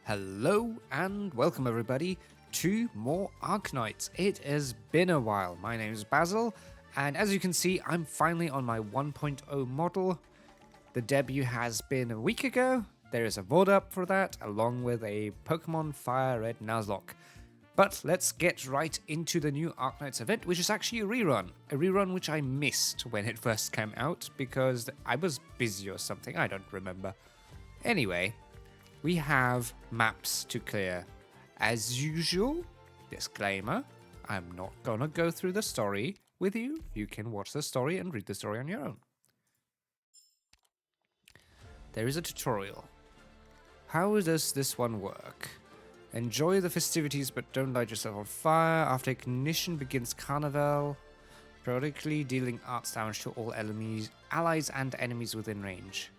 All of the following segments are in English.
Hello and welcome everybody to more Arknights. It has been a while. My name is Basil, and as you can see, I'm finally on my 1.0 model. The debut has been a week ago. There is a VOD up for that, along with a Pokemon Fire Red Nuzlocke. But let's get right into the new Arknights event, which is actually a rerun which I missed when it first came out because I was busy or something, I don't remember. Anyway, we have maps to clear. As usual, disclaimer, I'm not gonna go through the story with you. You can watch the story and read the story on your own. There is a tutorial. How does this one work? Enjoy the festivities but don't light yourself on fire. After ignition begins Carnival, periodically dealing arts damage to all enemies, allies and enemies within range.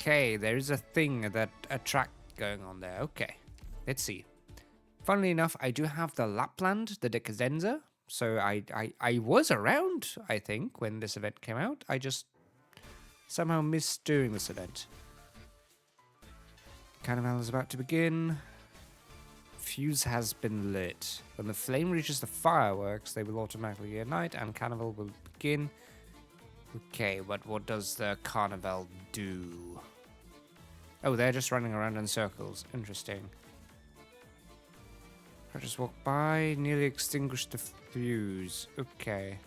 Okay, there is a thing that a track going on there. Okay, let's see. Funnily enough, I do have the Lapland, the Decadenza. So I was around, I think, when this event came out. I just somehow missed doing this event. Carnival is about to begin. Fuse has been lit. When the flame reaches the fireworks, they will automatically ignite and Carnival will begin. Okay, but what does the Carnival do? Oh, they're just running around in circles. Interesting. I just walked by, nearly extinguished the fuse. Okay.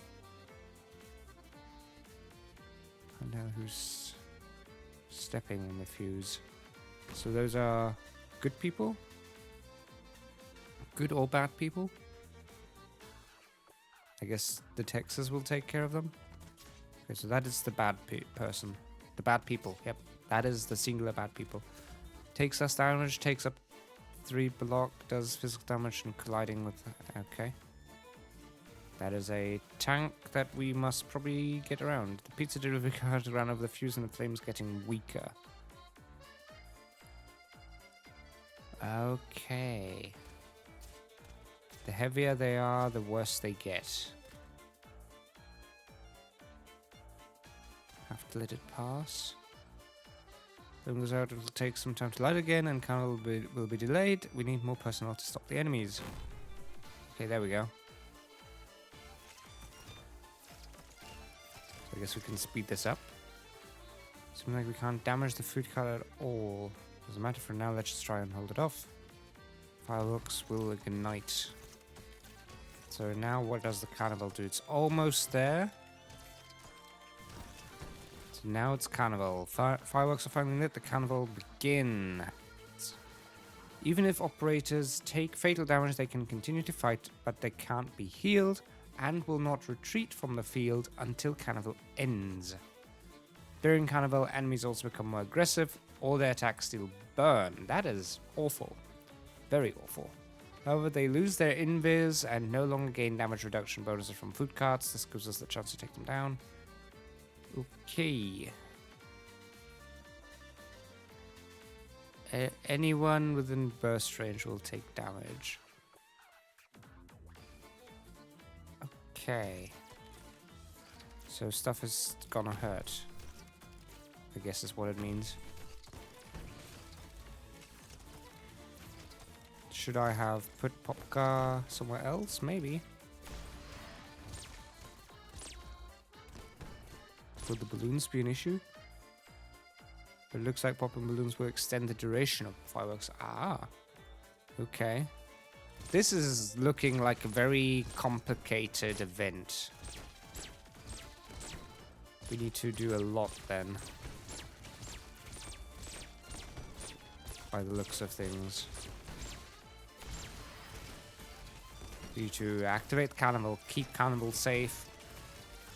I know who's stepping on the fuse. So those are good people? Good or bad people? I guess the Texas will take care of them. Okay, so that is the bad person. The bad people, yep. That is the singular bad people. Takes us damage, takes up 3 block, does physical damage and colliding with... Okay. That is a tank that we must probably get around. The pizza delivery card ran over the fuse and the flame's getting weaker. Okay. The heavier they are, the worse they get. Have to let it pass. Flame goes out, it will take some time to light again, and Carnival will be delayed. We need more personnel to stop the enemies. Okay, there we go. So I guess we can speed this up. Seems like we can't damage the food cart at all. Doesn't matter for now, let's just try and hold it off. Fireworks will ignite. So now what does the Carnival do? It's almost there. So now it's Carnival. Fireworks are finally lit, the Carnival begins. Even if operators take fatal damage, they can continue to fight, but they can't be healed and will not retreat from the field until Carnival ends. During Carnival, enemies also become more aggressive. All their attacks still burn. That is awful. Very awful. However, they lose their invis and no longer gain damage reduction bonuses from food carts. This gives us the chance to take them down. Okay. Anyone within burst range will take damage. Okay. So stuff is gonna hurt, I guess is what it means. Should I have put Popcar somewhere else? Maybe. Would the balloons be an issue? It looks like popping balloons will extend the duration of fireworks. Ah. Okay. This is looking like a very complicated event. We need to do a lot then. By the looks of things. We need to activate Carnival, keep Carnival safe,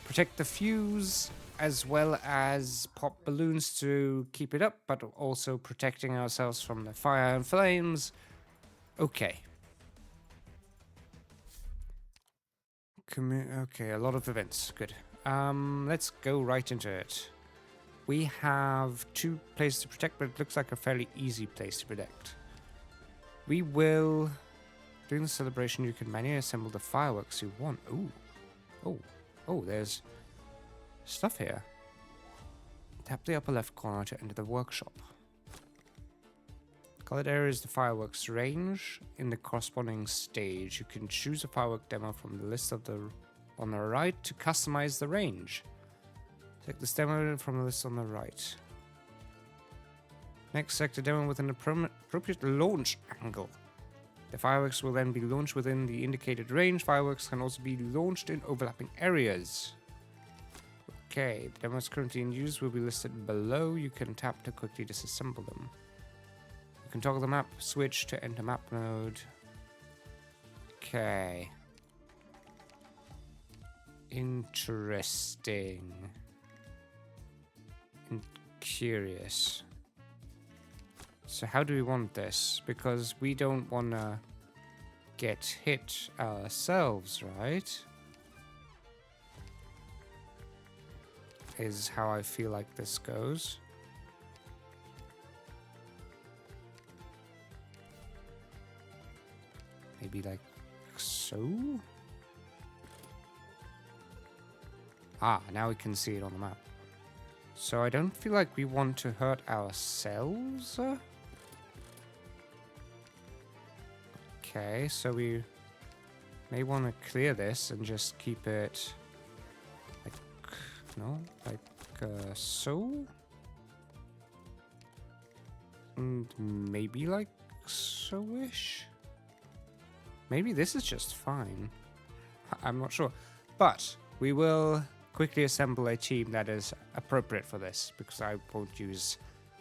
protect the fuse, as well as pop balloons to keep it up, but also protecting ourselves from the fire and flames. Okay. Okay, a lot of events. Good. Let's go right into it. We have 2 places to protect, but it looks like a fairly easy place to protect. We will... During the celebration, you can manually assemble the fireworks you want. Ooh. Oh, there's stuff here. Tap the upper left corner to enter the workshop. Colored area is the fireworks range in the corresponding stage. You can choose a firework demo from the list on the right to customize the range. Take this demo from the list on the right. Next, select a demo with an appropriate launch angle. The fireworks will then be launched within the indicated range. Fireworks can also be launched in overlapping areas. Okay, the demos currently in use will be listed below. You can tap to quickly disassemble them. You can toggle the map switch to enter map mode. Okay. Interesting. And curious. So how do we want this? Because we don't want to get hit ourselves, right? Is how I feel like this goes. Maybe like so? Ah, now we can see it on the map. So I don't feel like we want to hurt ourselves. Okay, so we may want to clear this and just keep it like, no, like so. And maybe like so-ish. Maybe this is just fine. I'm not sure. But we will quickly assemble a team that is appropriate for this, because I won't use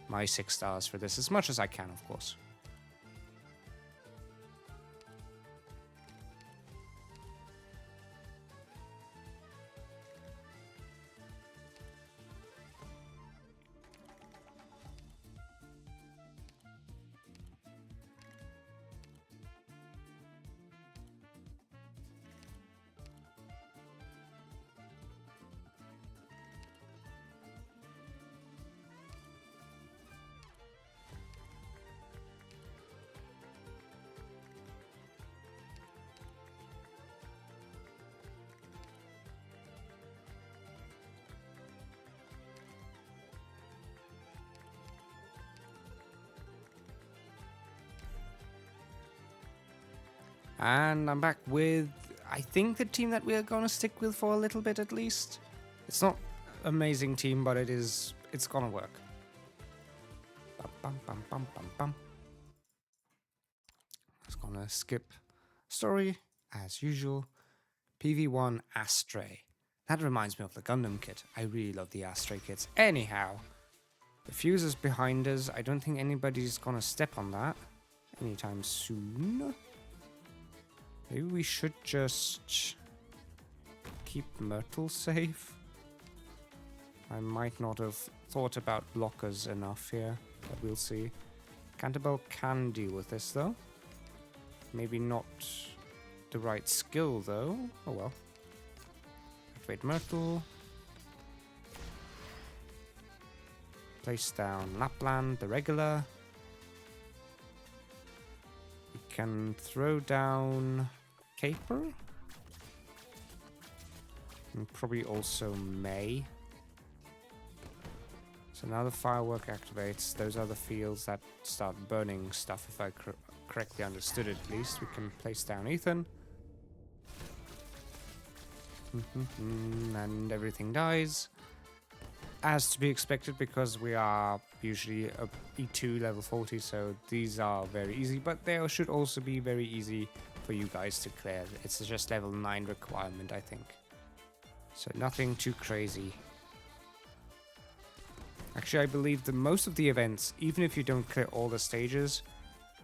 my 6 stars for this as much as I can, of course. And I'm back with, I think, the team that we're going to stick with for a little bit at least. It's not an amazing team, but it's going to work. Bum, bum, bum, bum, bum, bum. Just going to skip story, as usual. PV-1 Astray. That reminds me of the Gundam kit. I really love the Astray kits. Anyhow, the fuse is behind us. I don't think anybody's going to step on that anytime soon. Maybe we should just keep Myrtle safe. I might not have thought about blockers enough here, but we'll see. Canterbell can deal with this though. Maybe not the right skill though. Oh well. Activate Myrtle. Place down Lapland, the regular. Can throw down Caper. And probably also May. So now the firework activates. Those are the fields that start burning stuff, if I correctly understood it at least. We can place down Ethan. And everything dies. As to be expected, because we are usually a E2 level 40, so these are very easy, but they should also be very easy for you guys to clear. It's just level 9 requirement, I think. So nothing too crazy. Actually, I believe that most of the events, even if you don't clear all the stages,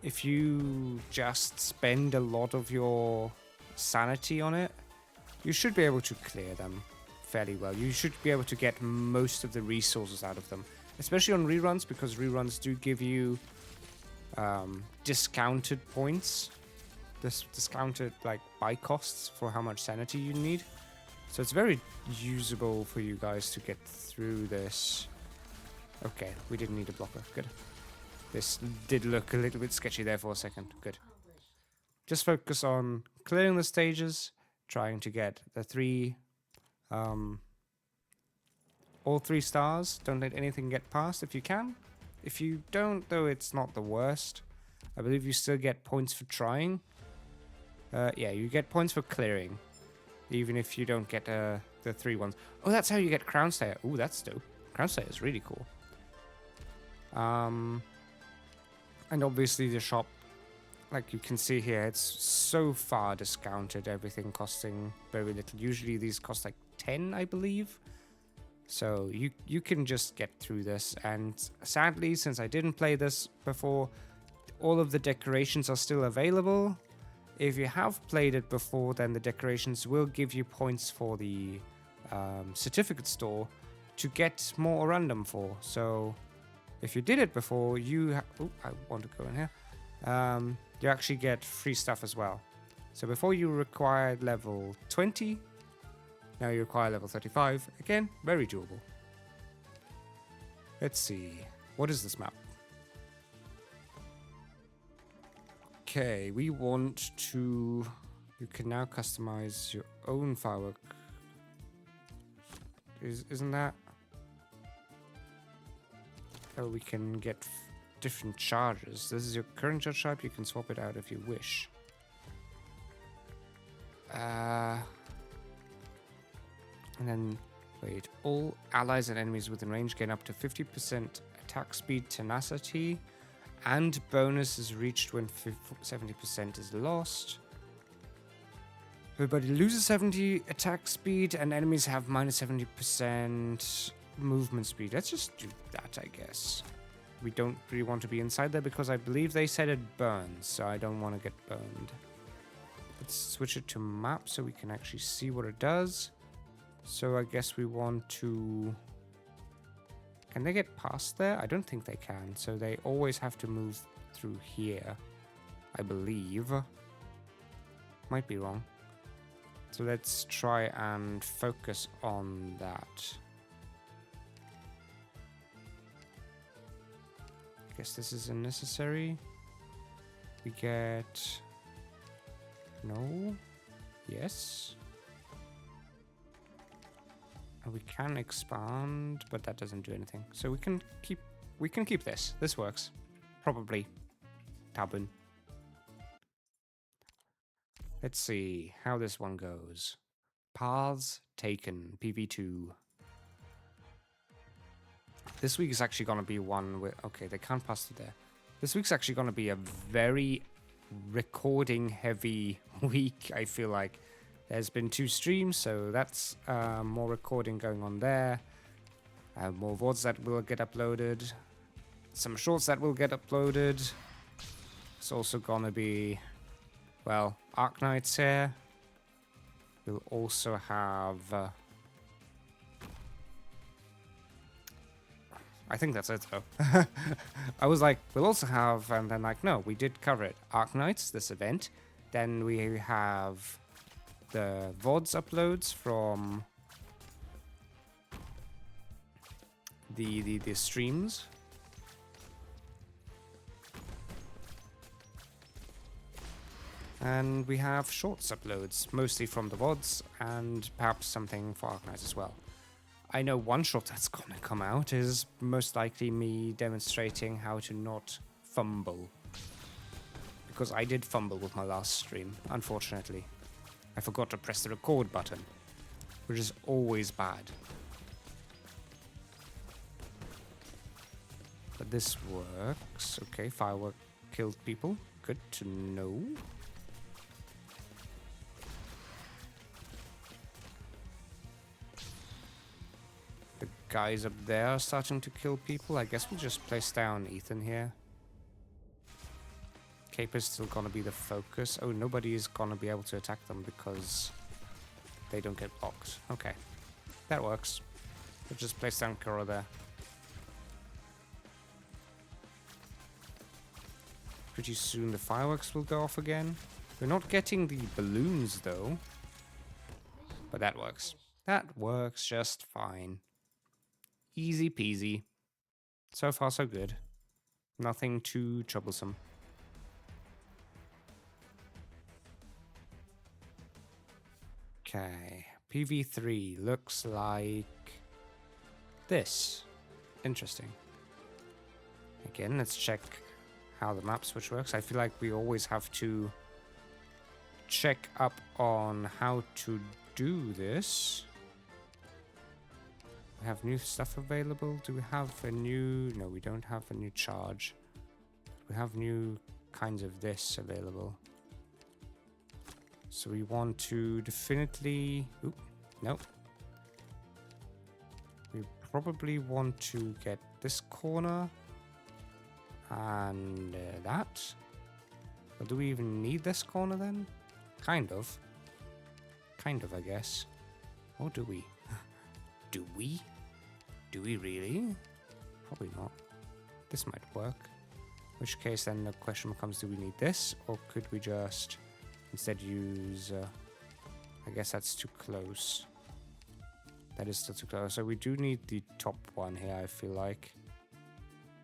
if you just spend a lot of your sanity on it, you should be able to clear them fairly well. You should be able to get most of the resources out of them, especially on reruns, because reruns do give you discounted points, discounted like buy costs for how much sanity you need. So it's very usable for you guys to get through this. Okay, we didn't need a blocker. Good. This did look a little bit sketchy there for a second. Good. Just focus on clearing the stages, trying to get the all 3 stars. Don't let anything get past if you can. If you don't, though, it's not the worst. I believe you still get points for trying. Yeah, you get points for clearing, even if you don't get the 3 ones. Oh, that's how you get Crown Slayer. Ooh, that's dope. Crown Slayer is really cool. And obviously the shop, like you can see here, it's so far discounted, everything costing very little. Usually these cost like 10, I believe. So you can just get through this. And sadly, since I didn't play this before, all of the decorations are still available. If you have played it before, then the decorations will give you points for the certificate store to get more random for. So if you did it before, oh, I want to go in here. You actually get free stuff as well. So before you required level 20, now you require level 35. Again, very doable. Let's see. What is this map? Okay, we want to... You can now customize your own firework. Isn't that... Oh, we can get different charges. This is your current charge type. You can swap it out if you wish. And then, wait. All allies and enemies within range gain up to 50% attack speed, tenacity, and bonus is reached when 70% is lost. Everybody loses 70 attack speed, and enemies have minus 70% movement speed. Let's just do that, I guess. We don't really want to be inside there because I believe they said it burns, so I don't want to get burned. Let's switch it to map so we can actually see what it does. So I guess we want to... Can they get past there? I don't think they can, so they always have to move through here, I believe. Might be wrong. So let's try and focus on that. I guess this is unnecessary. We get... No? Yes? And we can expand, but that doesn't do anything. So we can keep this. This works. Probably. Tabun. Let's see how this one goes. Paths taken. PV-2. This week is actually going to be one with... Okay, they can't pass through there. This week's actually going to be a very recording-heavy week, I feel like. There's been 2 streams, so that's more recording going on there. More VODs that will get uploaded. Some shorts that will get uploaded. It's also going to be... Well, Arknights here. We'll also have... I think that's it, though. I was like, we'll also have... And then like, no, we did cover it. Arknights, this event. Then we have the VODs uploads from the streams. And we have shorts uploads, mostly from the VODs, and perhaps something for Arknights as well. I know one short that's gonna come out is most likely me demonstrating how to not fumble. Because I did fumble with my last stream, unfortunately. I forgot to press the record button, which is always bad. But this works. Okay, firework killed people. Good to know. The guys up there are starting to kill people. I guess we'll just place down Ethan here. Caper's still gonna be the focus. Oh, nobody is gonna be able to attack them because they don't get blocked. Okay, that works. We'll just place down Kuro there. Pretty soon the fireworks will go off again. We're not getting the balloons though. But that works. That works just fine. Easy peasy. So far so good. Nothing too troublesome. Okay, PV3 looks like this. Interesting. Again, let's check how the map switch works. I feel like we always have to check up on how to do this. We have new stuff available. Do we have a new... No, we don't have a new charge. We have new kinds of this available. So we want to definitely... Oop, nope. We probably want to get this corner and that. But do we even need this corner then? Kind of. Kind of, I guess. Or do we? Do we? Do we really? Probably not. This might work. In which case then the question becomes, do we need this? Or could we just instead use... I guess that's too close. That is still too close. So we do need the top one here, I feel like.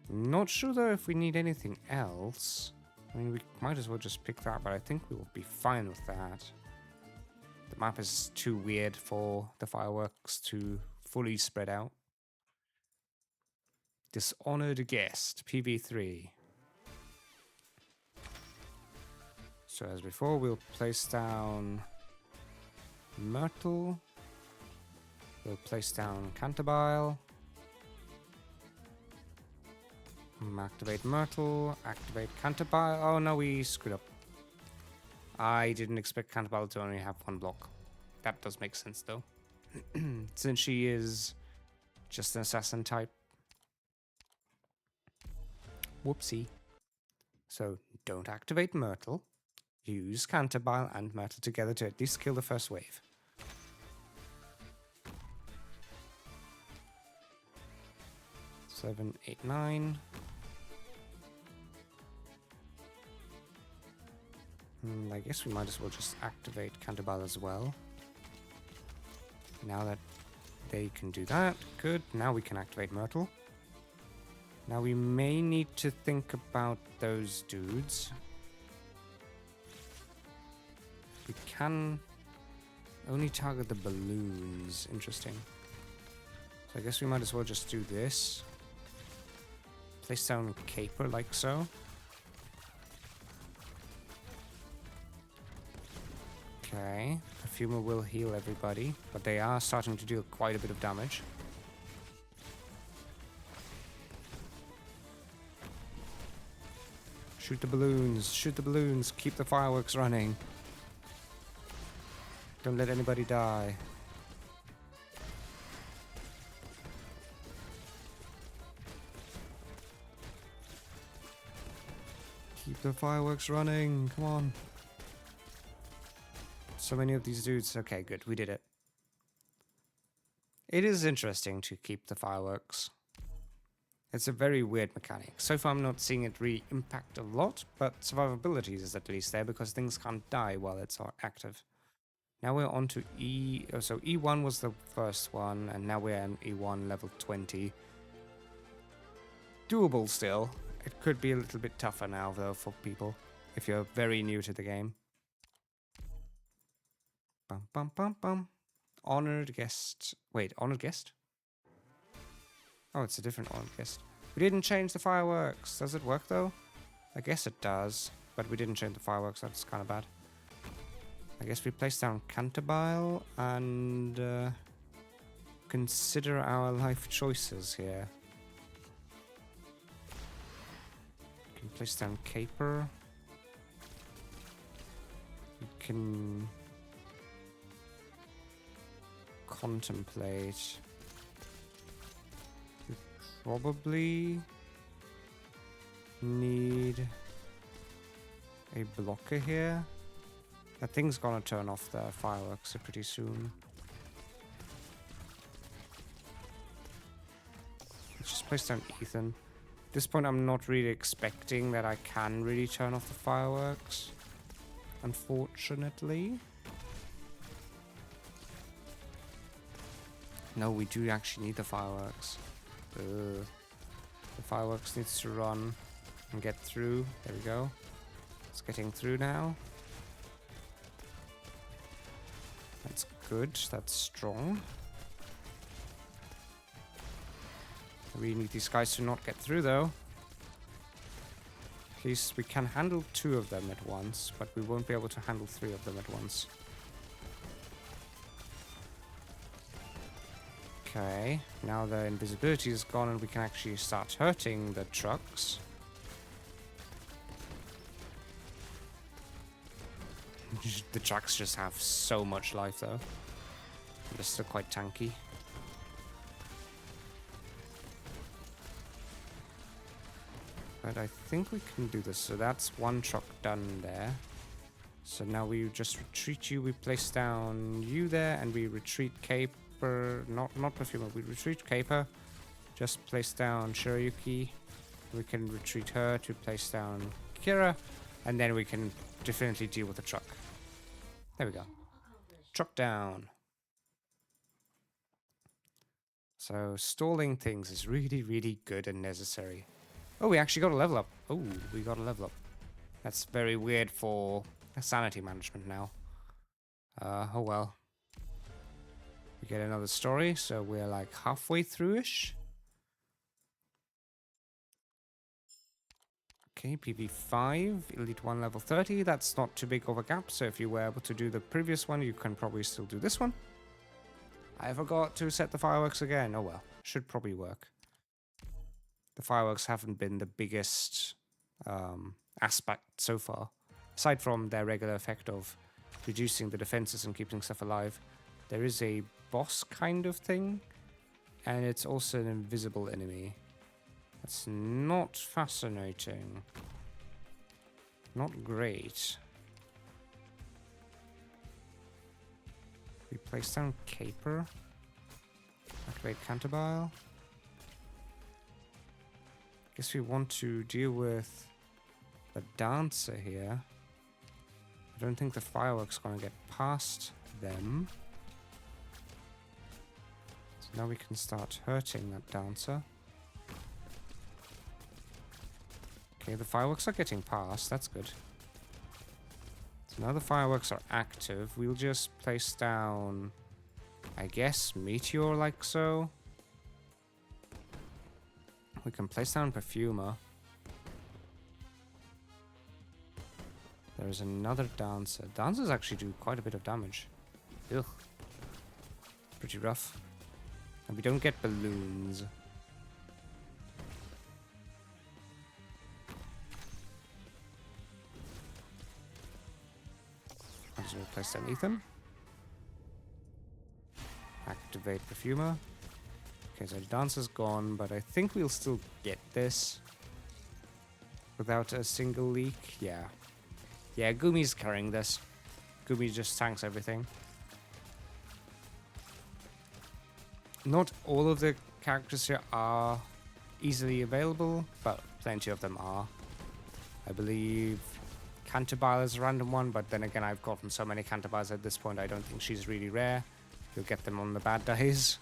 Not sure though if we need anything else. I mean, we might as well just pick that, but I think we will be fine with that. The map is too weird for the fireworks to fully spread out. Dishonored guest, PV-3. So as before, we'll place down Myrtle. We'll place down Cantabile. Activate Myrtle. Activate Cantabile. Oh no, we screwed up. I didn't expect Cantabile to only have one block. That does make sense though. Since she is just an assassin type. Whoopsie. So don't activate Myrtle. Use Cantabile and Myrtle together to at least kill the first wave. Seven, 8, 9. I guess we might as well just activate Cantabile as well. Now that they can do that, good. Now we can activate Myrtle. Now we may need to think about those dudes. We can only target the balloons. Interesting. So I guess we might as well just do this. Place down Caper like so. Okay. Perfumer will heal everybody, but they are starting to deal quite a bit of damage. Shoot the balloons. Shoot the balloons. Keep the fireworks running. Don't let anybody die. Keep the fireworks running. Come on. So many of these dudes. Okay, good. We did it. It is interesting to keep the fireworks. It's a very weird mechanic. So far I'm not seeing it really impact a lot, but survivability is at least there because things can't die while it's active. Now we're on to E... Oh, so E1 was the first one, and now we're in E1 level 20. Doable still. It could be a little bit tougher now, though, for people, if you're very new to the game. Bum, bum, bum, bum. Honored guest. Wait, honored guest? Oh, it's a different honored guest. We didn't change the fireworks. Does it work, though? I guess it does, but we didn't change the fireworks. That's kind of bad. I guess we place down Cantabile and consider our life choices here. We can place down Caper. We can contemplate. We probably need a blocker here. That thing's gonna turn off the fireworks pretty soon. Let's just place down Ethan. At this point, I'm not really expecting that I can really turn off the fireworks. Unfortunately. No, we do actually need the fireworks. The fireworks needs to run and get through. There we go. It's getting through now. That's good. That's strong. I really need these guys to not get through, though. At least we can handle 2 of them at once, but we won't be able to handle 3 of them at once. Okay, now the invisibility is gone and we can actually start hurting the trucks. The trucks just have so much life though. They're still quite tanky. But I think we can do this. So that's 1 truck done there. So now we just retreat you. We place down you there and we retreat Caper. Not Perfumer. We retreat Caper. Just place down Shiryuki. We can retreat her to place down Kira. And then we can definitely deal with the truck. There we go. Truck down. So stalling things is really, really good and necessary. Oh, we actually got a level up. Oh, we got a level up. That's very weird for sanity management now. Oh well. We get another story, so we're like halfway through-ish. Okay, PV-5, Elite 1 level 30. That's not too big of a gap, so if you were able to do the previous one, you can probably still do this one. I forgot to set the fireworks again. Oh well, should probably work. The fireworks haven't been the biggest aspect so far. Aside from their regular effect of reducing the defenses and keeping stuff alive, there is a boss kind of thing, and it's also an invisible enemy. That's not fascinating. Not great. We place down Caper. Activate Cantabile. Guess we want to deal with the Dancer here. I don't think the fireworks gonna get past them. So now we can start hurting that Dancer. Okay, the fireworks are getting past. That's good. So now the fireworks are active. We'll just place down, I guess, Meteor like so. We can place down Perfumer. There's another Dancer. Dancers actually do quite a bit of damage. Ugh. Pretty rough. And we don't get balloons. I'll just replace that Ethan. Activate Perfumer. Okay, so the Dancer's gone, but I think we'll still get this. Without a single leak. Yeah. Yeah, Gumi's carrying this. Gumi just tanks everything. Not all of the characters here are easily available, but plenty of them are. I believe Cantabile is a random one, but then again, I've gotten so many Cantabiles at this point, I don't think she's really rare. You'll get them on the bad days.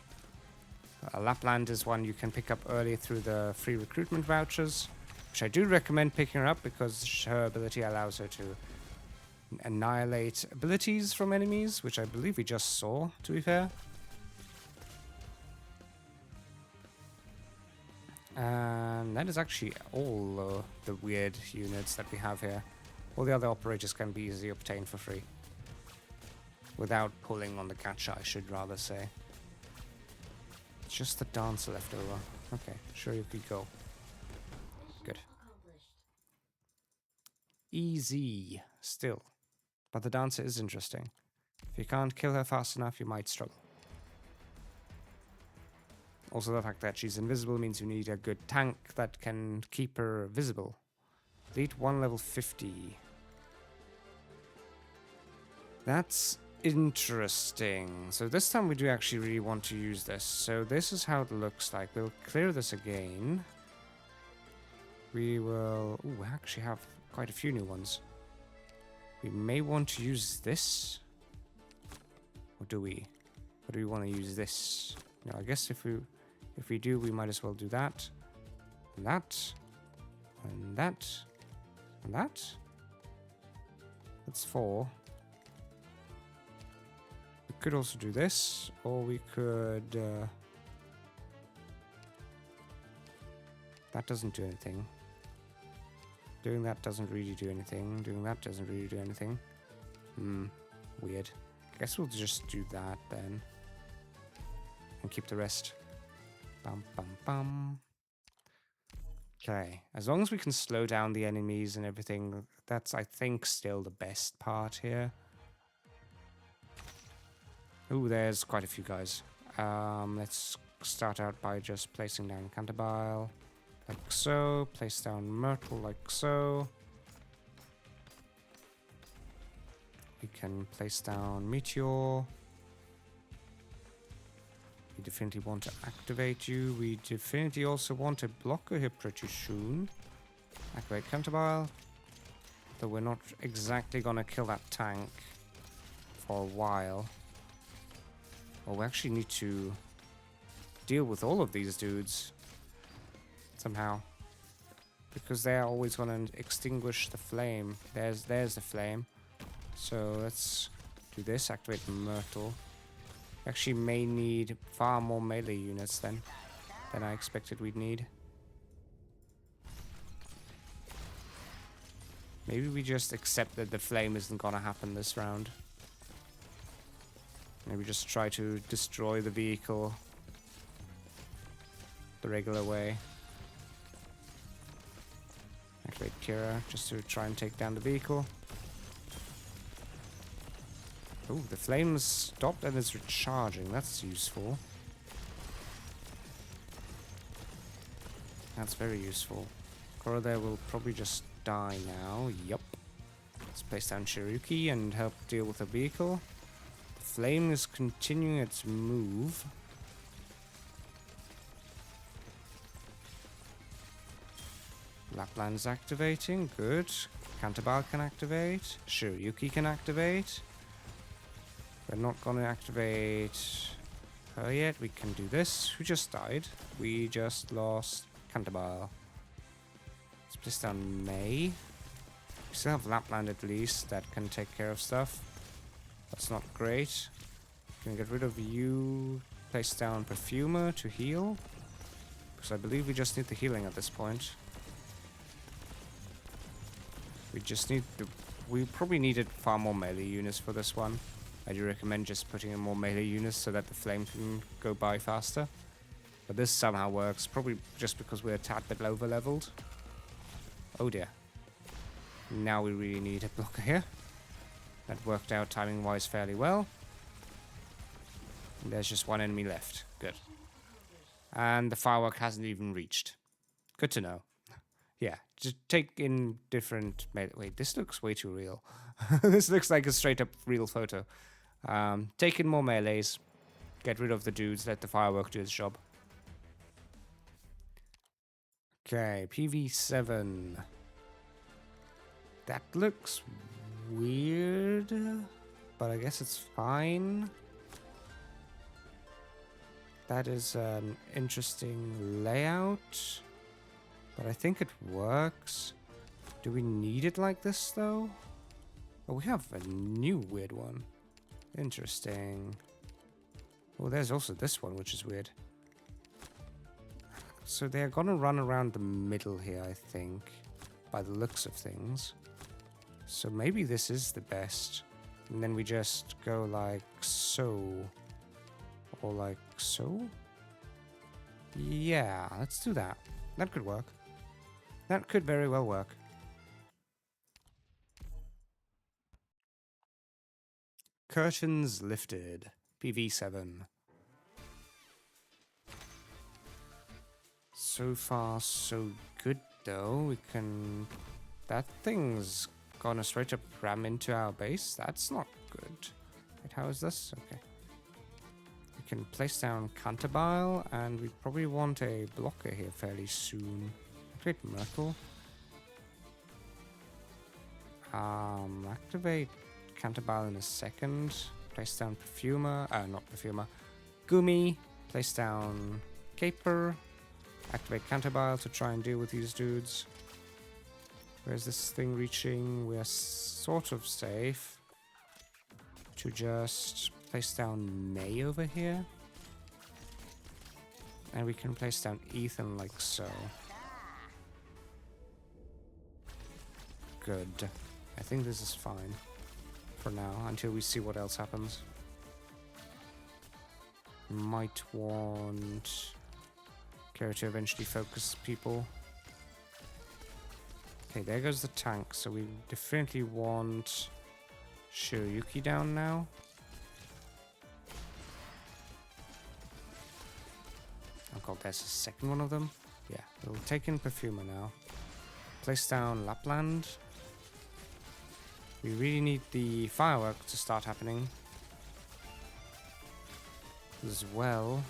Lapland is one you can pick up early through the free recruitment vouchers, which I do recommend picking her up because her ability allows her to annihilate abilities from enemies, which I believe we just saw, to be fair. And that is actually all the weird units that we have here. All the other operators can be easily obtained for free. Without pulling on the gacha, I should rather say. It's just the Dancer left over. Okay, sure you could go. Good. Easy, still. But the Dancer is interesting. If you can't kill her fast enough, you might struggle. Also, the fact that she's invisible means you need a good tank that can keep her visible. Elite 1 level 50. That's interesting. So this time we do actually really want to use this. So this is how it looks like. We'll clear this again. We will... Ooh, we actually have quite a few new ones. We may want to use this. Or do we? Or do we want to use this? No, I guess if we do, we might as well do that. And that. And that. And that. That's 4. We could also do this, or we could... that doesn't do anything. Doing that doesn't really do anything. Doing that doesn't really do anything. Weird. Guess we'll just do that then. And keep the rest. Bum, bum, bum. Okay. As long as we can slow down the enemies and everything, that's, I think, still the best part here. Ooh, there's quite a few guys. Let's start out by just placing down Cantabile, like so. Place down Myrtle, like so. We can place down Meteor. We definitely want to activate you. We definitely also want a blocker here pretty soon. Activate Cantabile. Though we're not exactly gonna kill that tank for a while. Well, we actually need to deal with all of these dudes somehow, because they're always going to extinguish the flame. There's the flame. So let's do this. Activate Myrtle. Actually may need far more melee units than I expected we'd need. Maybe we just accept that the flame isn't gonna happen this round. Maybe just try to destroy the vehicle the regular way. Activate Kira just to try and take down the vehicle. Oh, the flames stopped and it's recharging. That's useful. That's very useful. Kora there will probably just die now. Yup. Let's place down Cherokee and help deal with the vehicle. Flame is continuing its move. Lapland's activating. Good. Cantabile can activate. Shiryuki can activate. We're not going to activate her yet. We can do this. Who just died? We just lost Cantabile. Let's place down May. We still have Lapland at least that can take care of stuff. That's not great. Can we get rid of you? Place down Perfumer to heal. Because I believe we just need the healing at this point. We just need the... We probably needed far more melee units for this one. I do recommend just putting in more melee units so that the flame can go by faster. But this somehow works. Probably just because we're a tad bit over leveled. Oh dear. Now we really need a blocker here. That worked out timing-wise fairly well. And there's just one enemy left. Good. And the firework hasn't even reached. Good to know. Yeah, just take in different... Wait, this looks way too real. This looks like a straight-up real photo. Take in more melees. Get rid of the dudes. Let the firework do its job. Okay, PV-7. That looks weird, but I guess it's fine. That is an interesting layout, but I think it works. Do we need it like this, though? Oh, we have a new weird one. Interesting. Oh, there's also this one, which is weird. So they're gonna run around the middle here, I think, by the looks of things. So maybe this is the best. And then we just go like so. Or like so? Yeah, let's do that. That could work. That could very well work. Curtains lifted. PV-7. So far, so good, though. We can... That thing's gonna straight up ram into our base. That's not good. Wait, how is this? Okay. We can place down Cantabile, and we probably want a blocker here fairly soon. Activate Myrtle. Activate Cantabile in a second. Place down Perfumer. Not Perfumer. Gumi. Place down Caper. Activate Cantabile to try and deal with these dudes. Where's this thing reaching? We're sort of safe. To just place down May over here. And we can place down Ethan like so. good. I think this is fine for now, until we see what else happens. Might want Kara to eventually focus people. Okay, there goes the tank, so we definitely want Shiryuki down now. Oh god, there's a second one of them. Yeah, we'll take in Perfumer now. Place down Lapland. We really need the fireworks to start happening as well.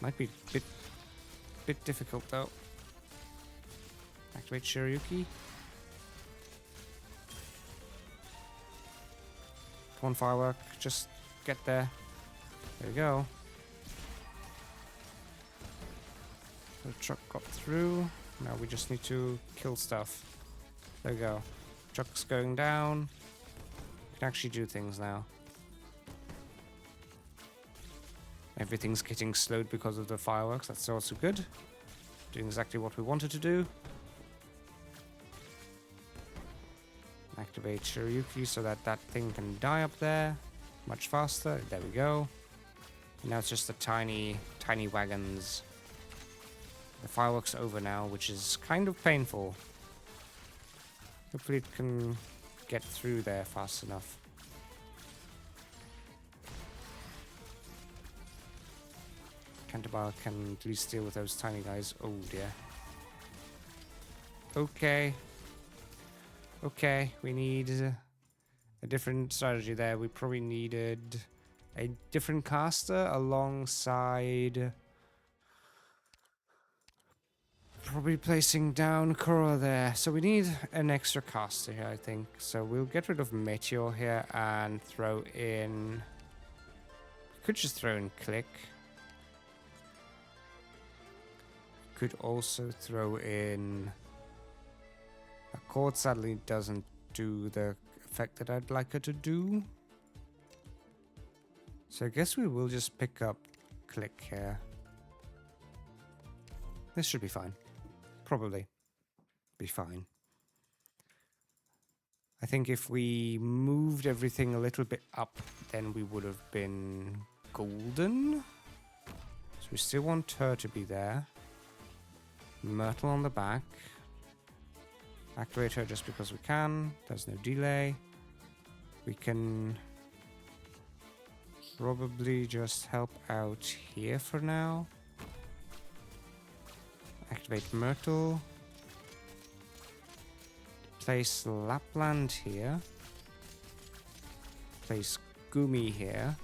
Might be a bit difficult though. Activate Shiryuki. Come on, firework, just get there. There we go. The truck got through. Now we just need to kill stuff. There we go. Truck's going down. We can actually do things now. Everything's getting slowed because of the fireworks. That's also good. Doing exactly what we wanted to do. Activate Shiryuki so that that thing can die up there much faster. There we go. And now it's just the tiny wagons. The fireworks over now, which is kind of painful. Hopefully it can get through there fast enough. Canterbar can at least deal with those tiny guys. Oh dear. Okay. Okay, we need a different strategy there. We probably needed a different caster alongside... Probably placing down Korra there. So we need an extra caster here, I think. So we'll get rid of Meteor here and throw in... Could just throw in Click. Could also throw in... Accord sadly doesn't do the effect that I'd like her to do. So I guess we will just pick up Click here. This should be fine. Probably be fine. I think if we moved everything a little bit up, then we would have been golden. So we still want her to be there. Myrtle on the back. Activate her just because we can. There's no delay. We can probably just help out here for now. Activate Myrtle. Place Lapland here. Place Gumi here.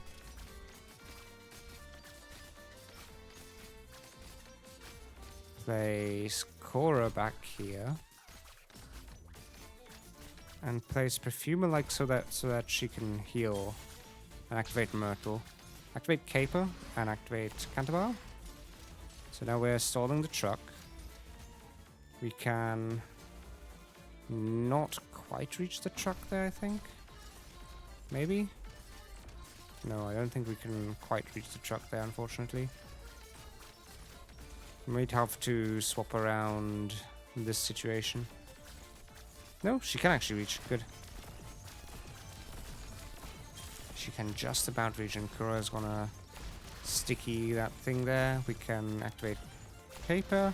Place Korra back here. And place Perfumer like so that she can heal. And activate Myrtle. Activate Caper and activate Canterbar. So now we're stalling the truck. We can not quite reach the truck there, I think. Maybe? No, I don't think we can quite reach the truck there, unfortunately. We might have to swap around this situation. No, she can actually reach. Good. She can just about reach, and Korra's gonna sticky that thing there. We can activate Caper.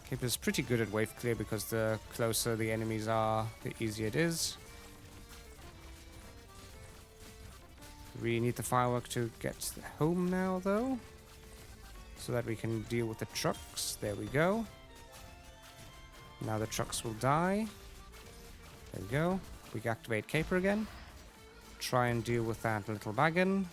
Caper's pretty good at wave clear because the closer the enemies are, the easier it is. We need the firework to get home now, though, so that we can deal with the trucks. There we go. Now the trucks will die. There we go. We can activate Caper again. Try and deal with that little wagon.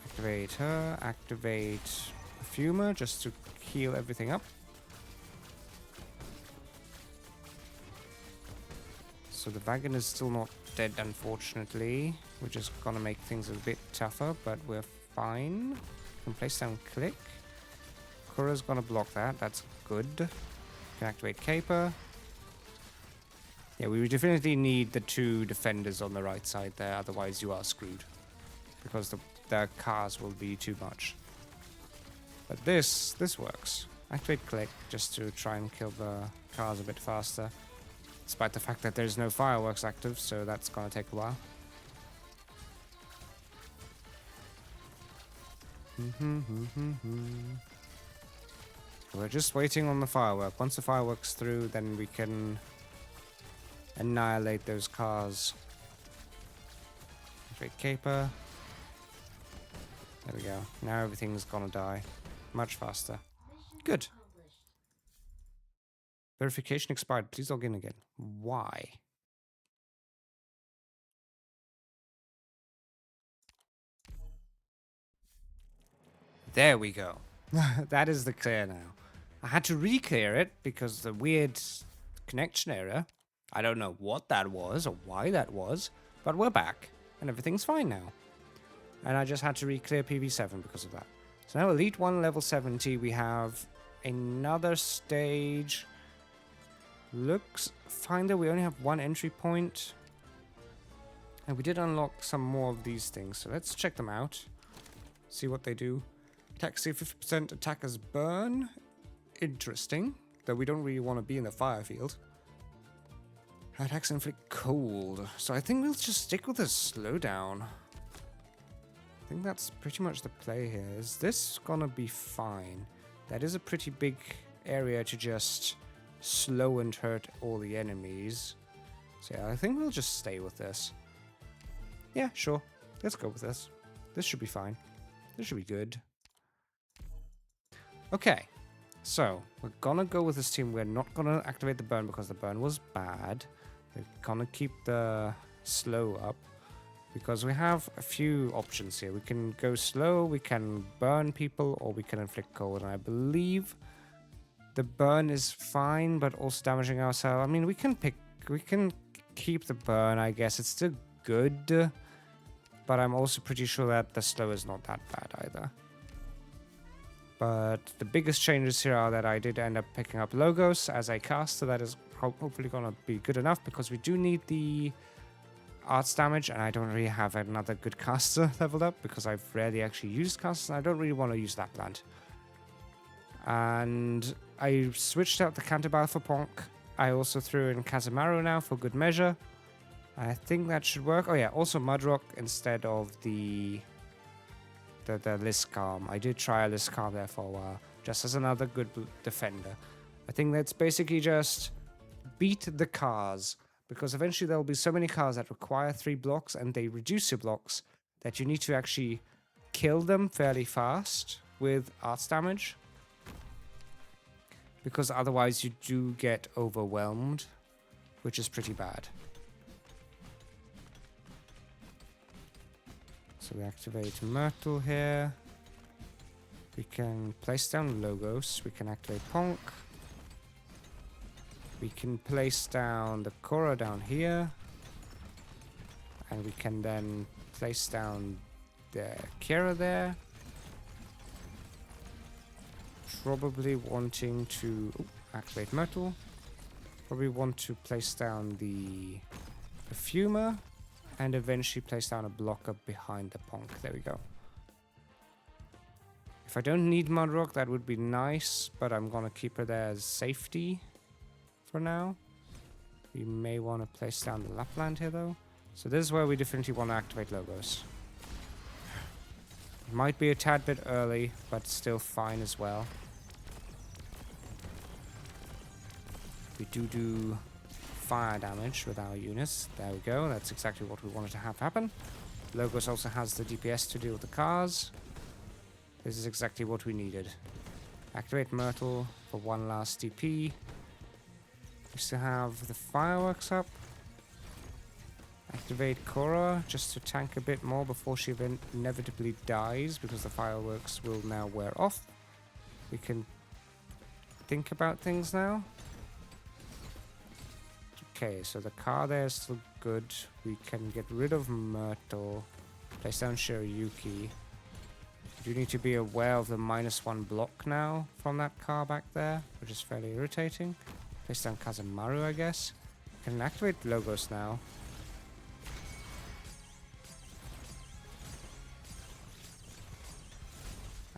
Activate her. Activate Perfumer just to heal everything up. So the wagon is still not dead, unfortunately. We're just gonna make things a bit tougher, but we're fine. We can place down Click. Korra's gonna block that. That's good. Can activate Caper. Yeah, we definitely need the 2 defenders on the right side there, otherwise you are screwed. Because the cars will be too much. But this works. Activate click just to try and kill the cars a bit faster. Despite the fact that there's no fireworks active, so that's gonna take a while. We're just waiting on the firework. Once the firework's through, then we can annihilate those cars. Activate caper. There we go. Now everything's gonna die. Much faster. Good. Verification expired. Please log in again. Why? There we go. That is the clear now. I had to re-clear it because the weird connection error. I don't know what that was or why that was, but we're back and everything's fine now. And I just had to re-clear PV-7 because of that. So now Elite 1 level 70, we have another stage. Looks fine though, we only have 1 entry point. And we did unlock some more of these things, so let's check them out. See what they do. Attack save 50%, attackers burn. Interesting, though we don't really want to be in the fire field. Attacks inflict cold, so I think we'll just stick with a slowdown. I think that's pretty much the play here. Is this gonna be fine? That is a pretty big area to just slow and hurt all the enemies. So yeah, I think we'll just stay with this. Yeah, sure. Let's go with this. This should be fine. This should be good. Okay. So, we're gonna go with this team. We're not gonna activate the burn because the burn was bad. We're gonna keep the slow up. Because we have a few options here. We can go slow, we can burn people, or we can inflict cold. And I believe the burn is fine, but also damaging ourselves. I mean, we can keep the burn, I guess. It's still good. But I'm also pretty sure that the slow is not that bad either. But the biggest changes here are that I did end up picking up logos as a caster. That is hopefully going to be good enough because we do need the arts damage, and I don't really have another good caster leveled up because I've rarely actually used casters, and I don't really want to use that plant. And I switched out the counterbarrel for Ponk. I also threw in Casemiro now for good measure. I think that should work. Oh yeah, also Mudrock instead of the Liscalm. I did try a Liscalm there for a while, just as another good defender. I think that's basically just beat the cars, because eventually there will be so many cars that require 3 blocks, and they reduce your blocks that you need to actually kill them fairly fast with arts damage, because otherwise you do get overwhelmed, which is pretty bad. So we activate Myrtle here. We can place down Logos. We can activate Ponk. We can place down the Korra down here. And we can then place down the Kira there. Probably wanting to activate Myrtle. Probably want to place down the Perfumer. And eventually place down a blocker behind the Ponk. There we go. If I don't need Mudrock, that would be nice, but I'm gonna keep her there as safety for now. We may want to place down the Lapland here though. So this is where we definitely want to activate Logos. Might be a tad bit early, but still fine as well. We do fire damage with our units. There we go. That's exactly what we wanted to have happen. Logos also has the DPS to deal with the cars. This is exactly what we needed. Activate Myrtle for one last DP. We still have the fireworks up. Activate Korra just to tank a bit more before she inevitably dies, because the fireworks will now wear off. We can think about things now. Okay, so the car there is still good. We can get rid of Myrtle. Place down Shiryuki. You do need to be aware of the -1 block now from that car back there, which is fairly irritating. Place down Kazemaru, I guess. Can activate logos now.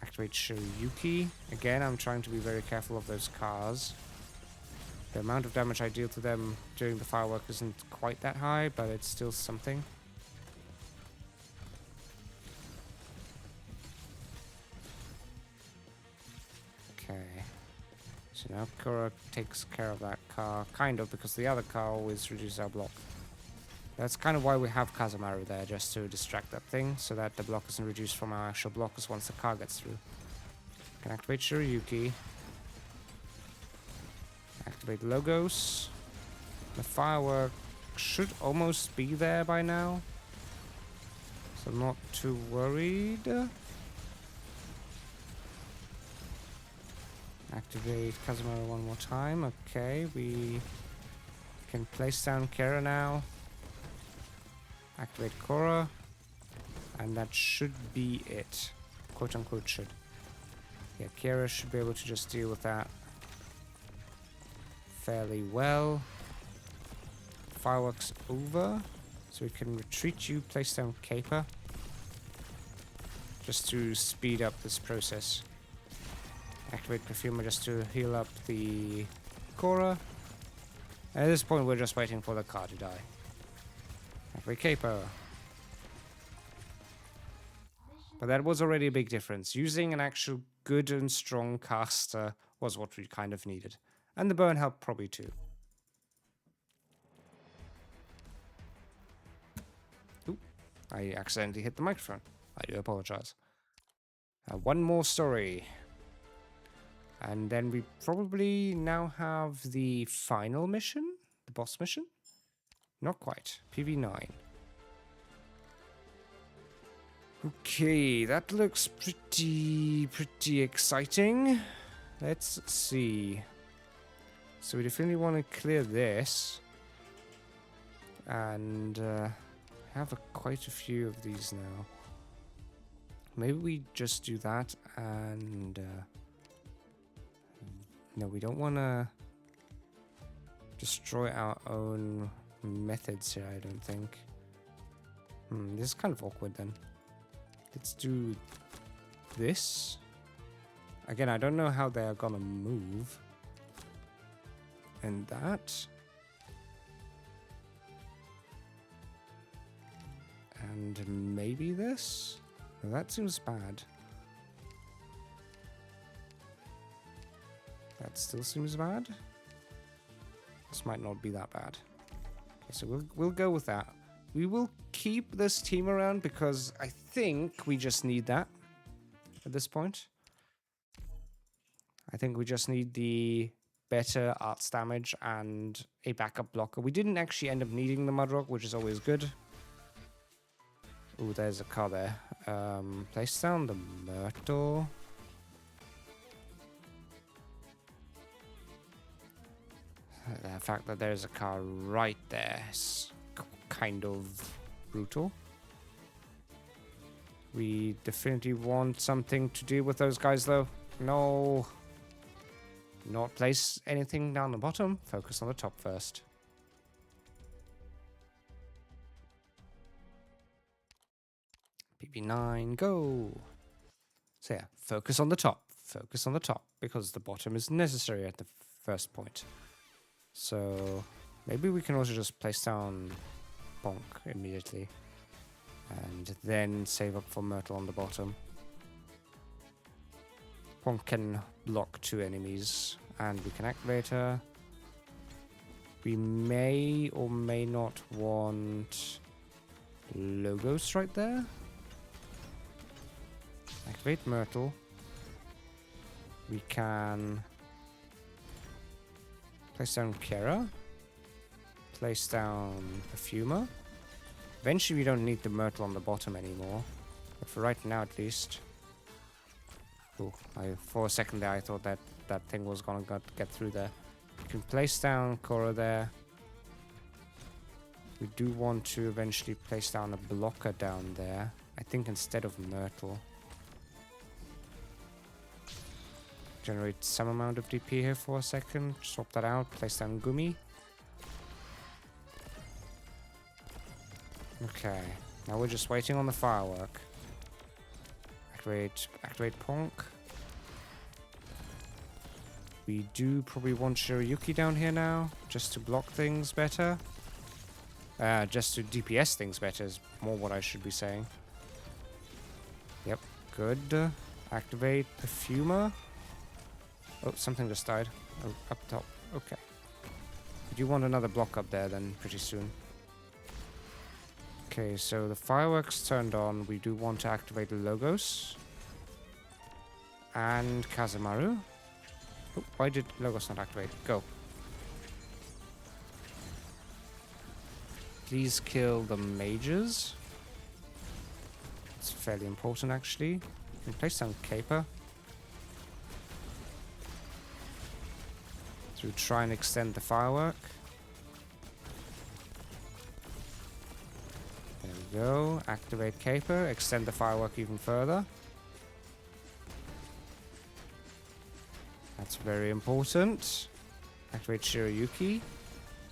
Activate Shiryuki. Again, I'm trying to be very careful of those cars. The amount of damage I deal to them during the firework isn't quite that high, but it's still something. Okay. So now Kura takes care of that car, kind of, because the other car always reduces our block. That's kind of why we have Kazamaru there, just to distract that thing, so that the block isn't reduced from our actual blockers once the car gets through. Can activate Shiryuki. Activate logos. The firework should almost be there by now, so I'm not too worried. Activate Kazamaru one more time. Okay, we can place down Kara now. Activate Korra. And that should be it. Quote unquote should. Yeah, Kara should be able to just deal with that fairly well. Fireworks over. So we can retreat you, place down Caper. Just to speed up this process. Activate Perfumer just to heal up the Korra. At this point, we're just waiting for the car to die. Activate Caper. But that was already a big difference. Using an actual good and strong caster was what we kind of needed. And the burn helped probably too. Ooh, I accidentally hit the microphone. I do apologize. One more story. And then we probably now have the final mission? The boss mission? Not quite. PV-9. Okay, that looks pretty exciting. Let's see. So we definitely want to clear this. And have quite a few of these now. Maybe we just do that and... no, we don't want to destroy our own methods here, I don't think. This is kind of awkward then. Let's do this. Again, I don't know how they're gonna move. And that. And maybe this? No, that seems bad. That still seems bad. This might not be that bad. Okay, so we'll go with that. We will keep this team around because I think we just need that at this point. I think we just need the better arts damage and a backup blocker. We didn't actually end up needing the Mudrock, which is always good. Ooh, there's a car there. Place down the Myrtle. The fact that there's a car right there is kind of brutal. We definitely want something to do with those guys, though. No. Not place anything down the bottom. Focus on the top first. PV-9, go. So yeah, focus on the top. Focus on the top, because the bottom is necessary at the first point. So maybe we can also just place down Bonk immediately. And then save up for Myrtle on the bottom. Bonk can block 2 enemies. And we can activate her. We may or may not want Logos right there. Activate Myrtle. We can place down Kara. Place down Perfumer. Eventually we don't need the Myrtle on the bottom anymore. But for right now at least. Ooh, for a second there I thought that that thing was gonna get through there. We can place down Korra there. We do want to eventually place down a blocker down there. I think instead of Myrtle. Generate some amount of DP here for a second. Swap that out. Place down Gumi. Okay. Now we're just waiting on the firework. Activate Ponk. We do probably want Shiryuki down here now, just to block things better. Just to DPS things better is more what I should be saying. Yep, good. Activate Perfumer. Oh, something just died. Oh, up top. Okay. We do want another block up there then pretty soon. Okay, so the fireworks turned on. We do want to activate the Logos. And Kazemaru. Oh, why did Logos not activate? Go. Please kill the mages. It's fairly important, actually. You can place down Caper. To try and extend the firework. There we go. Activate Caper. Extend the firework even further. That's very important. Activate Shiryuki.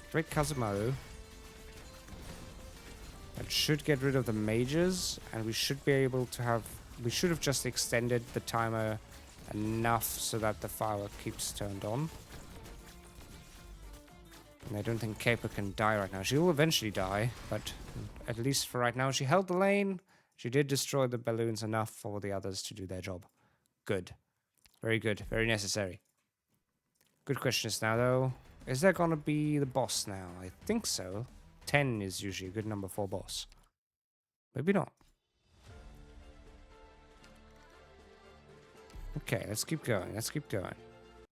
Activate Kazemaru. That should get rid of the mages, and we should be able to have... We should have just extended the timer enough so that the firework keeps turned on. And I don't think Caper can die right now. She will eventually die, but at least for right now, she held the lane. She did destroy the balloons enough for the others to do their job. Good. Very good. Very necessary. Good question is now, though. Is there going to be the boss now? I think so. 10 is usually a good number for boss. Maybe not. Okay, let's keep going. Let's keep going.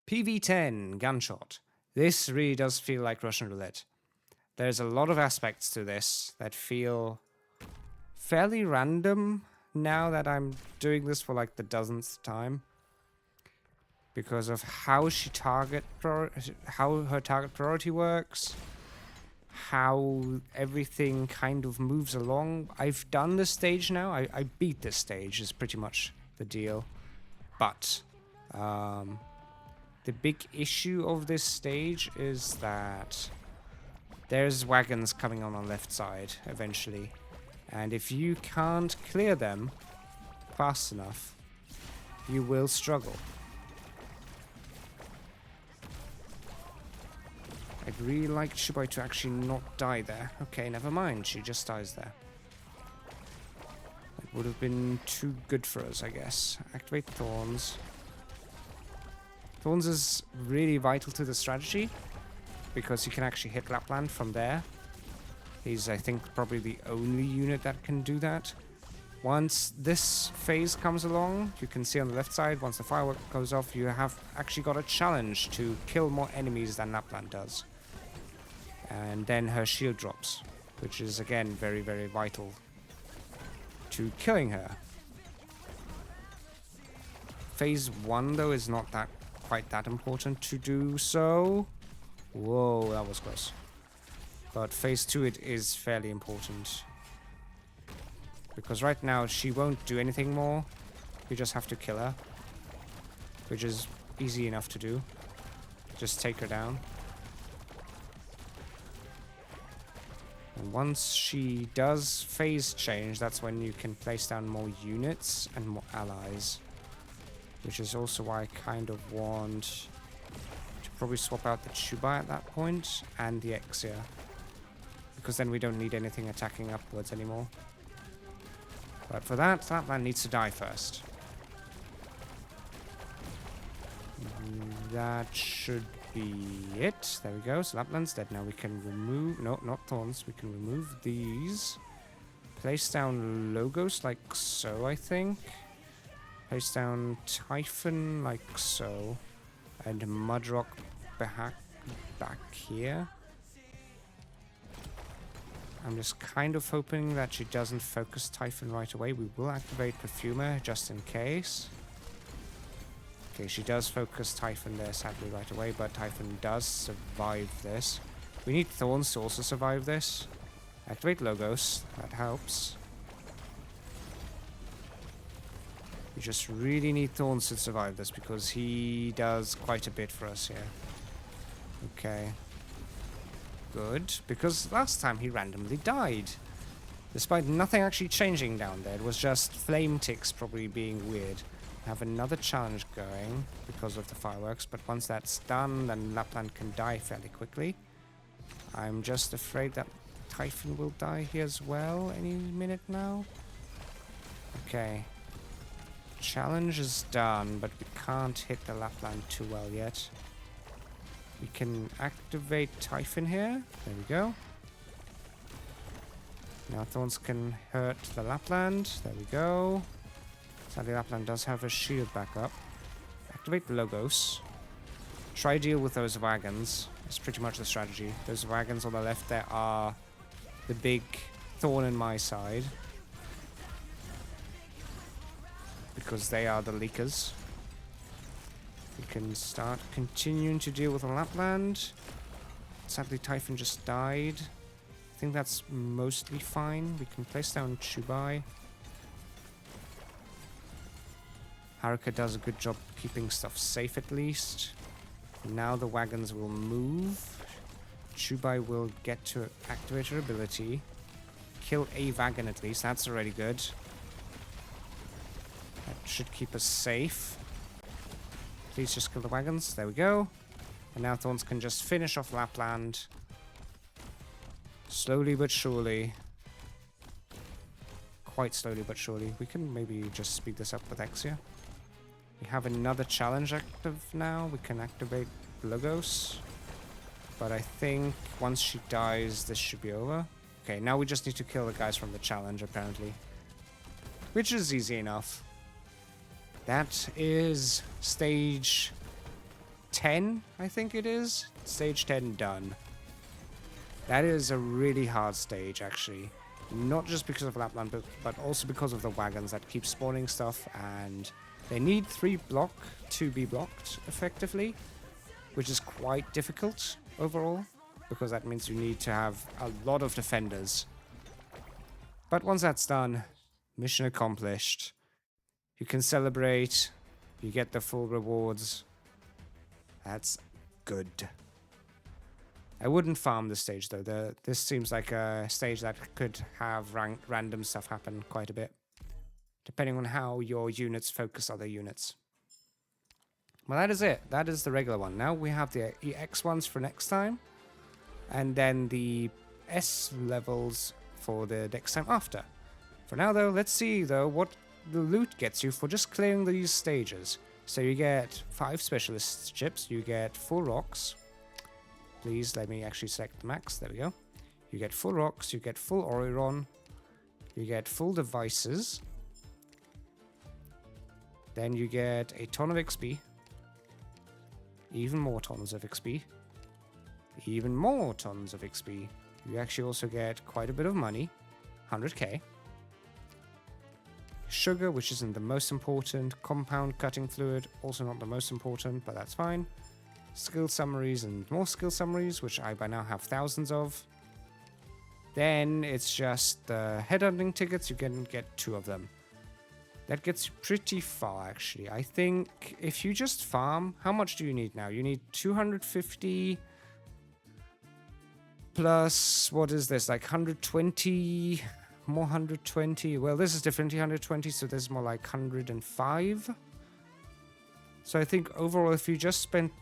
PV-10, gunshot. This really does feel like Russian roulette. There's a lot of aspects to this that feel fairly random now that I'm doing this for like the dozenth time. Because of how she how her target priority works. How everything kind of moves along. I've done this stage now. I beat this stage is pretty much the deal. But the big issue of this stage is that there's wagons coming on the left side eventually. And if you can't clear them fast enough, you will struggle. I'd really like Shibai to actually not die there. Okay, never mind. She just dies there. It would have been too good for us, I guess. Activate Thorns. Thorns is really vital to the strategy because you can actually hit Lapland from there. He's, I think, probably the only unit that can do that. Once this phase comes along, you can see on the left side, once the firework goes off, you have actually got a challenge to kill more enemies than Lapland does. And then her shield drops, which is, again, very, very vital to killing her. Phase 1, though, is not quite that important to do so. Whoa, that was close. But phase 2, it is fairly important. Because right now, she won't do anything more. You just have to kill her. Which is easy enough to do. Just take her down. And once she does phase change, that's when you can place down more units and more allies. Which is also why I kind of want to probably swap out the Chubai at that point and the Exia. Because then we don't need anything attacking upwards anymore. But for that man needs to die first. That should be it. There we go. So Lapland's dead. Now we can remove... No, not Thorns. We can remove these. Place down Logos like so, I think. Place down Typhon like so. And Mudrock back here. I'm just kind of hoping that she doesn't focus Typhon right away. We will activate Perfumer just in case. Okay, she does focus Typhon there sadly right away, but Typhon does survive this. We need Thorns to also survive this. Activate Logos, that helps. We just really need Thorns to survive this because he does quite a bit for us here. Okay. Good, because last time he randomly died. Despite nothing actually changing down there, it was just flame ticks probably being weird. I have another challenge going because of the fireworks, but once that's done, then Lapland can die fairly quickly. I'm just afraid that Typhon will die here as well any minute now. Okay. Challenge is done, but we can't hit the Lapland too well yet. We can activate Typhon here. There we go. Now Thorns can hurt the Lapland. There we go. Sadly, Lapland does have a shield back up. Activate Logos. Try deal with those wagons. That's pretty much the strategy. Those wagons on the left there are the big thorn in my side. Because they are the leakers. We can start continuing to deal with the Lapland. Sadly, Typhon just died. I think that's mostly fine. We can place down Chubai. Haruka does a good job keeping stuff safe at least. Now the wagons will move. Chubai will get to activate her ability. Kill a wagon at least. That's already good. That should keep us safe. Please just kill the wagons. There we go. And now Thorns can just finish off Lapland. Slowly but surely. Quite slowly but surely. We can maybe just speed this up with Exia. We have another challenge active now. We can activate Logos. But I think once she dies, this should be over. Okay, now we just need to kill the guys from the challenge, apparently. Which is easy enough. That is stage 10, I think it is. Stage 10 done. That is a really hard stage, actually. Not just because of Lapland, but also because of the wagons that keep spawning stuff, and they need 3 block to be blocked, effectively, which is quite difficult overall, because that means you need to have a lot of defenders. But once that's done, mission accomplished. You can celebrate, you get the full rewards. That's good. I wouldn't farm this stage though. This seems like a stage that could have random stuff happen quite a bit, depending on how your units focus other units. Well, that is it. That is the regular one. Now we have the EX ones for next time, and then the S levels for the next time after. For now though, let's see though what the loot gets you for just clearing these stages. So you get 5 specialist chips, you get 4 rocks. Please let me actually select the max. There we go. You get full rocks, you get full Oriron, you get full devices. Then you get a ton of XP. Even more tons of XP. Even more tons of XP. You actually also get quite a bit of money. 100k. Sugar, which isn't the most important. Compound cutting fluid, also not the most important, but that's fine. Skill summaries and more skill summaries, which I by now have thousands of. Then it's just the headhunting tickets. You can get 2 of them. That gets you pretty far, actually. I think if you just farm, how much do you need now? You need 250 plus, what is this, like 120, more 120. Well, this is different, 120, so there's more like 105. So I think overall, if you just spent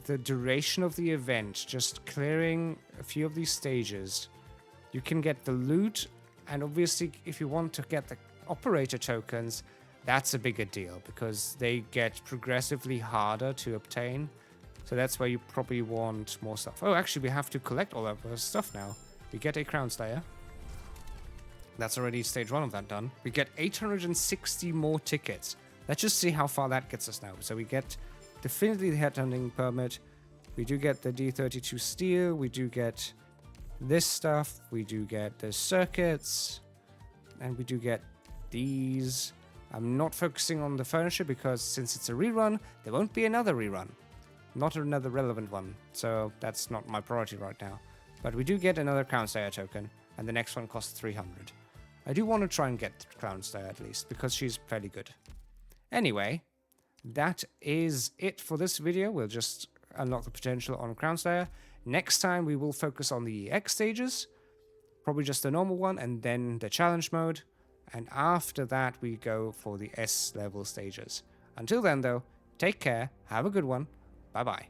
the duration of the event just clearing a few of these stages, you can get the loot, and obviously if you want to get the operator tokens, that's a bigger deal because they get progressively harder to obtain. So that's where you probably want more stuff. Oh, actually we have to collect all of our stuff now. We get a Crown Slayer. That's already stage 1 of that done. We get 860 more tickets. Let's just see how far that gets us now. So we get definitely the headhunting permit. We do get the D32 steel. We do get this stuff. We do get the circuits. And we do get these. I'm not focusing on the furniture because since it's a rerun, there won't be another rerun. Not another relevant one. So that's not my priority right now. But we do get another Crown Slayer token. And the next one costs 300. I do want to try and get Crown Slayer at least because she's fairly good. Anyway, that is it for this video. We'll just unlock the potential on Crown Slayer. Next time we will focus on the EX stages. probably just the normal one, and then the challenge mode. And after that, we go for the S level stages. Until then, though, take care, have a good one, bye bye.